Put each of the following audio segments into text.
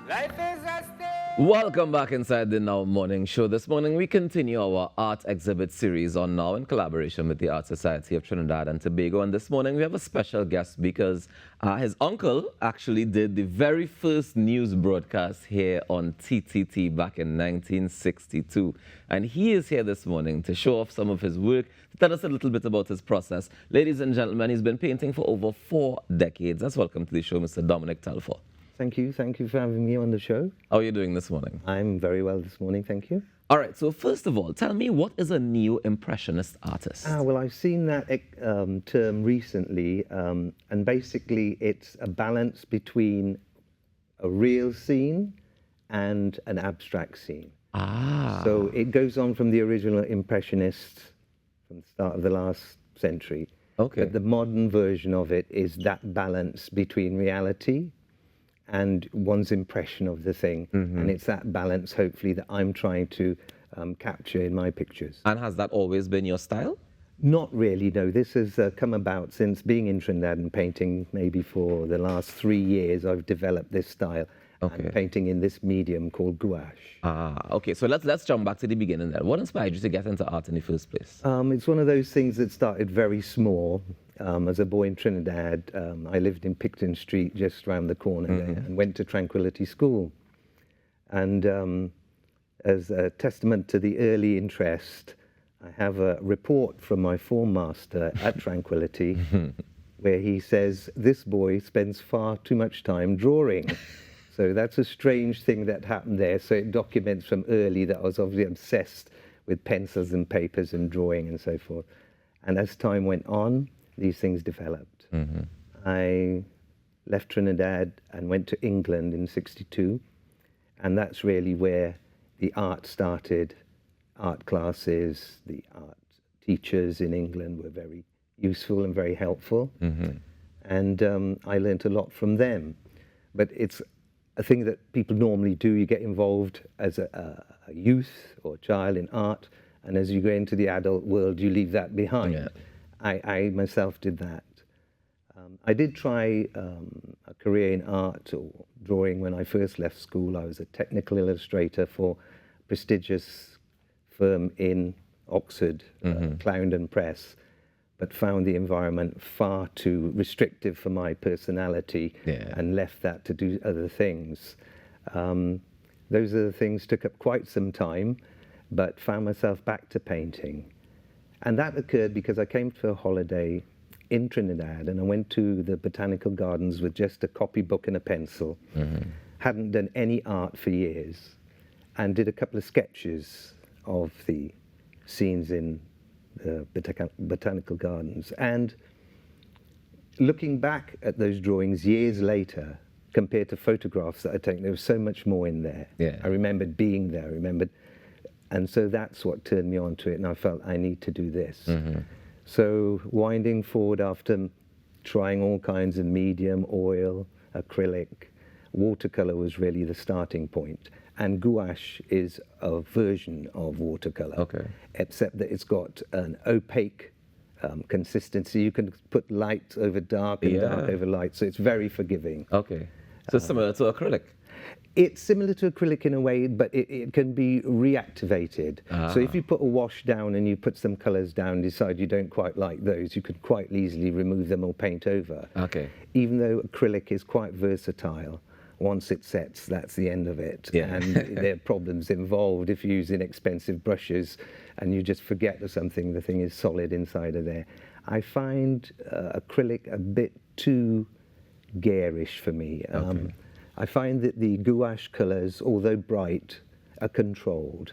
Life is a stage. Welcome back inside the Now Morning Show. This morning we continue our art exhibit series on Now in collaboration with the Art Society of Trinidad and Tobago. And this morning we have a special guest because his uncle actually did the very first news broadcast here on TTT back in 1962. And he is here this morning to show off some of his work, to tell us a little bit about his process. Ladies and gentlemen, he's been painting for over 4 decades. Let's welcome to the show Mr. Dominic Telfer. Thank you. Thank you for having me on the show. How are you doing this morning? I'm very well this morning, thank you. All right, so first of all, tell me, what is a neo-impressionist artist? Well, I've seen that term recently, and basically it's a balance between a real scene and an abstract scene. So it goes on from the original Impressionists from the start of the last century. Okay. But the modern version of it is that balance between reality and one's impression of the thing. And it's that balance, hopefully, that I'm trying to capture in my pictures. And has that always been your style? Not really, no. This has come about since being in Trinidad and painting maybe for the last 3 years. I've developed this style. Okay. I'm painting in this medium called gouache. Okay, so let's jump back to the beginning then. What inspired you to get into art in the first place? It's one of those things that started very small. As a boy in Trinidad, I lived in Picton Street, just around the corner there, and went to Tranquility School. And as a testament to the early interest, I have a report from my form master at Tranquility where he says, "This boy spends far too much time drawing." So that's a strange thing that happened there. So it documents from early that I was obviously obsessed with pencils and papers and drawing and so forth. And as time went on, these things developed. I left Trinidad and went to England in '62, and that's really where the art started. Art classes, the art teachers in England were very useful and very helpful, and I learnt a lot from them. But it's a thing that people normally do. You get involved as a youth or child in art, and as you go into the adult world, you leave that behind. Yeah. I myself did that. I did try a career in art or drawing when I first left school. I was a technical illustrator for a prestigious firm in Oxford, Clarendon Press, but found the environment far too restrictive for my personality and left that to do other things. Those other things took up quite some time, but found myself back to painting. And that occurred because I came for a holiday in Trinidad and I went to the botanical gardens with just a copybook and a pencil. Hadn't done any art for years and did a couple of sketches of the scenes in the botanical gardens. And looking back at those drawings years later, compared to photographs that I'd taken, there was so much more in there. Yeah. I remembered being there, and so that's what turned me on to it, and I felt I need to do this. So winding forward after trying all kinds of medium, oil, acrylic, watercolor was really the starting point. And gouache is a version of watercolor, except that it's got an opaque consistency. You can put light over dark and dark over light, so it's very forgiving. Okay, so similar to acrylic. It's similar to acrylic in a way, but it can be reactivated. So if you put a wash down and you put some colors down and decide you don't quite like those, you could quite easily remove them or paint over. Okay. Even though acrylic is quite versatile, once it sets, that's the end of it. And there are problems involved if you use inexpensive brushes and you just forget or something, the thing is solid inside of there. I find acrylic a bit too garish for me. I find that the gouache colors, although bright, are controlled.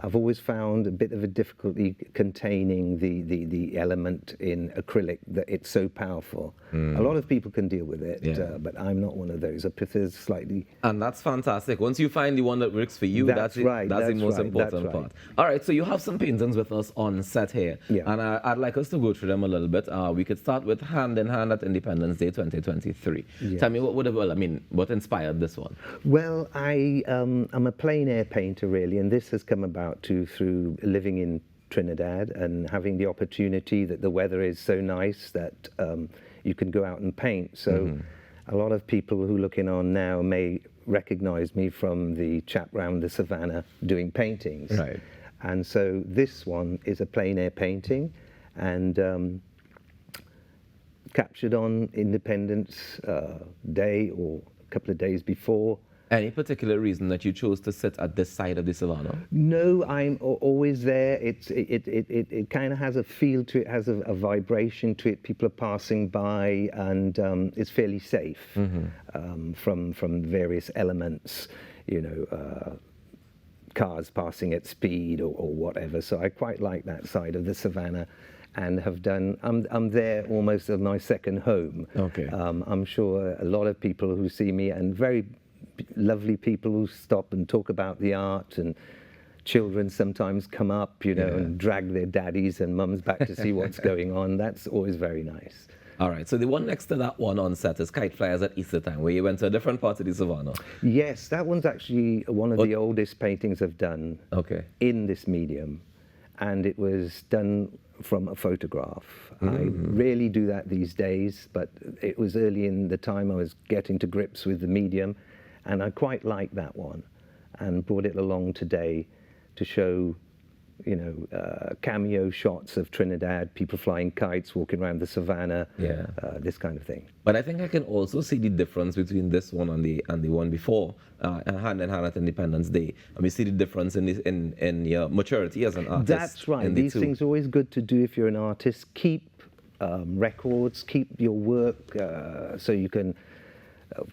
I've always found a bit of a difficulty containing the element in acrylic, that it's so powerful. A lot of people can deal with it, but I'm not one of those. I prefer slightly... And that's fantastic. Once you find the one that works for you, that's the most important part. All right, so you have some paintings with us on set here, and I'd like us to go through them a little bit. We could start with Hand in Hand at Independence Day 2023. Tell me, what inspired this one? Well, I'm a plein air painter, really, and this has come about through living in Trinidad and having the opportunity that the weather is so nice that you can go out and paint. So a lot of people who are looking on now may recognized me from the chap round the savannah doing paintings. Right. And so this one is a plein air painting, and captured on Independence Day or a couple of days before. Any particular reason that you chose to sit at this side of the savannah? No, I'm always there. It kind of has a feel to it, has a vibration to it. People are passing by, and it's fairly safe from various elements, you know, cars passing at speed or whatever. So I quite like that side of the savannah, and have done. I'm there almost as my second home. Okay. I'm sure a lot of people who see me, and very lovely people who stop and talk about the art, and children sometimes come up, you know, and drag their daddies and mums back to see what's going on. That's always very nice. All right, so the one next to that one on set is Kite Flyers at Easter time, where you went to a different part of the savannah. Yes, that one's actually one of the oldest paintings I've done in this medium, and it was done from a photograph. I rarely do that these days, but it was early in the time I was getting to grips with the medium, and I quite liked that one, and brought it along today to show, you know, cameo shots of Trinidad, people flying kites, walking around the savannah, this kind of thing. But I think I can also see the difference between this one and the one before, Hand in Hand at Independence Day. And we see the difference in your maturity as an artist. That's right. These things are always good to do if you're an artist. Keep records, keep your work, so you can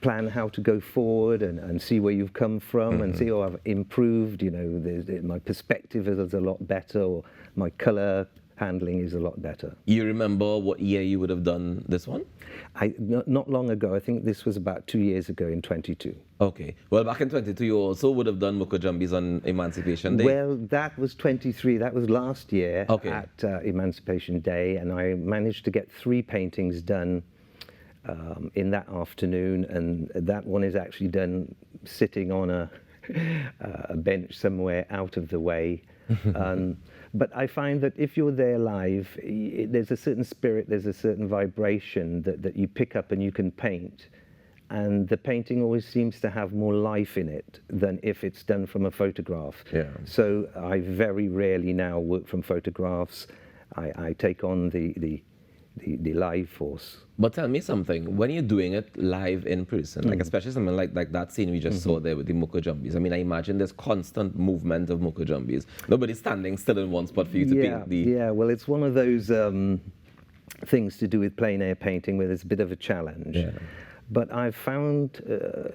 plan how to go forward and see where you've come from, and see, oh, I've improved, you know, my perspective is a lot better, or my color handling is a lot better. You remember what year you would have done this one? Not long ago. I think this was about 2 years ago in 22. Okay. Well, back in 22, you also would have done Mukajambis on Emancipation Day. Well, that was 23. That was last year at Emancipation Day, and I managed to get 3 paintings done in that afternoon, and that one is actually done sitting on a bench somewhere out of the way. But I find that if you're there live, there's a certain spirit, there's a certain vibration that you pick up and you can paint. And the painting always seems to have more life in it than if it's done from a photograph. Yeah. So I very rarely now work from photographs. I take on the live force. But tell me something, when you're doing it live in person, like especially something like that scene we just saw there with the Mukajambis, I mean, I imagine there's constant movement of Mukajambis. Nobody's standing still in one spot for you to paint the... Yeah, well, it's one of those things to do with plein air painting where there's a bit of a challenge. Yeah. But I've found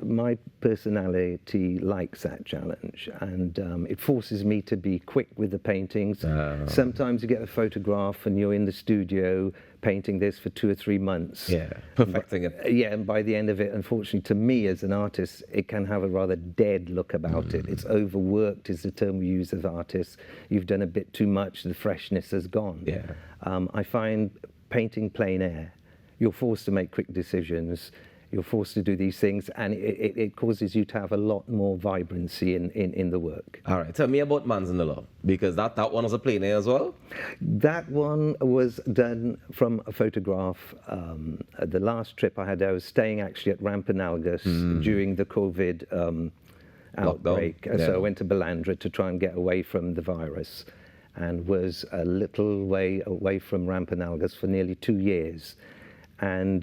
my personality likes that challenge, and it forces me to be quick with the paintings. Sometimes you get a photograph and you're in the studio painting this for 2 or 3 months. Yeah, perfecting it. Yeah, and by the end of it, unfortunately, to me as an artist, it can have a rather dead look about it. It's overworked is the term we use as artists. You've done a bit too much, the freshness has gone. Yeah. I find painting plein air, you're forced to make quick decisions. You're forced to do these things, and it causes you to have a lot more vibrancy in the work. All right, tell me about Man's in the Law, because that one was a plein air as well? That one was done from a photograph. The last trip I had, I was staying actually at Rampanalgus during the COVID outbreak. So I went to Balandra to try and get away from the virus, and was a little way away from Rampanalgus for nearly 2 years. And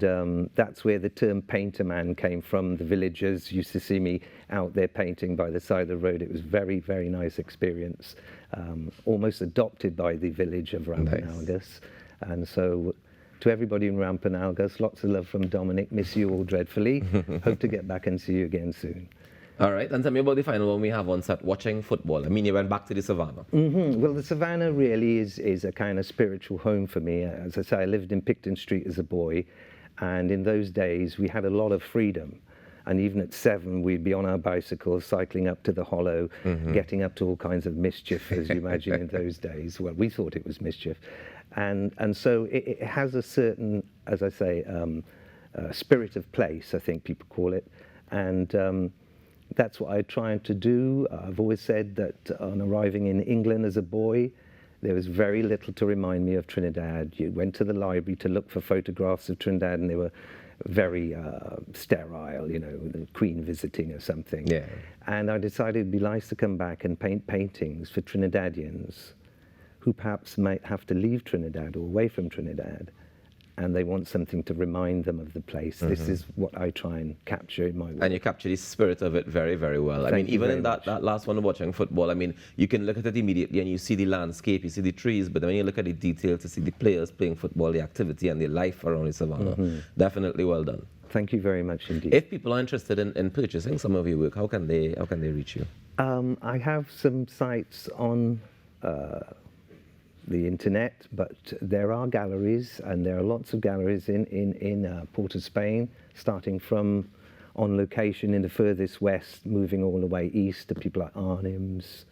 that's where the term painter man came from. The villagers used to see me out there painting by the side of the road. It was very, very nice experience. Almost adopted by the village of Rampanalgus. Nice. And so to everybody in Rampanalgus, lots of love from Dominic. Miss you all dreadfully. Hope to get back and see you again soon. All right, and tell me about the final one we have on set, watching football. I mean, you went back to the savannah. Well, the savannah really is a kind of spiritual home for me. As I say, I lived in Picton Street as a boy, and in those days we had a lot of freedom. And even at 7, we'd be on our bicycles, cycling up to the Hollow, getting up to all kinds of mischief, as you imagine in those days. Well, we thought it was mischief. And so it has a certain, as I say, spirit of place, I think people call it. And that's what I tried to do. I've always said that on arriving in England as a boy, there was very little to remind me of Trinidad. You went to the library to look for photographs of Trinidad, and they were very sterile, the Queen visiting or something. Yeah. And I decided it'd be nice to come back and paint paintings for Trinidadians who perhaps might have to leave Trinidad or away from Trinidad, and they want something to remind them of the place. This is what I try and capture in my work. And you capture the spirit of it very, very well. I mean, even in that last one, watching football, I mean, you can look at it immediately and you see the landscape, you see the trees, but then when you look at the detail to see the players playing football, the activity and the life around the savannah, definitely well done. Thank you very much indeed. If people are interested in purchasing some of your work, how can they reach you? I have some sites on the internet, but there are galleries, and there are lots of galleries in Port of Spain, starting from on location in the furthest west, moving all the way east to people like Arnim's.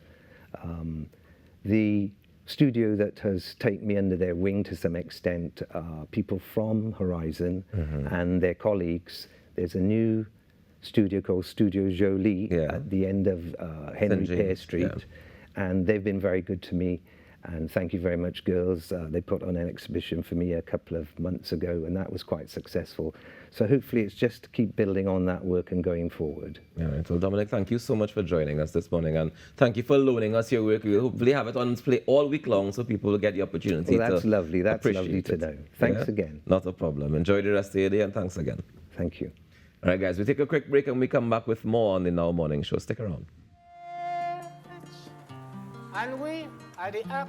The studio that has taken me under their wing to some extent are people from Horizon and their colleagues. There's a new studio called Studio Jolie at the end of Henry Pear Street, and they've been very good to me. And thank you very much, girls. They put on an exhibition for me a couple of months ago, and that was quite successful. So hopefully it's just to keep building on that work and going forward. All right. Well, Dominic, thank you so much for joining us this morning, and thank you for loaning us your work. We'll hopefully have it on display all week long so people will get the opportunity well, that's lovely. That's lovely to know. Thanks again. Not a problem. Enjoy the rest of your day, and thanks again. Thank you. All right, guys, we take a quick break and we come back with more on the Now Morning Show. Stick around. And we are the actors.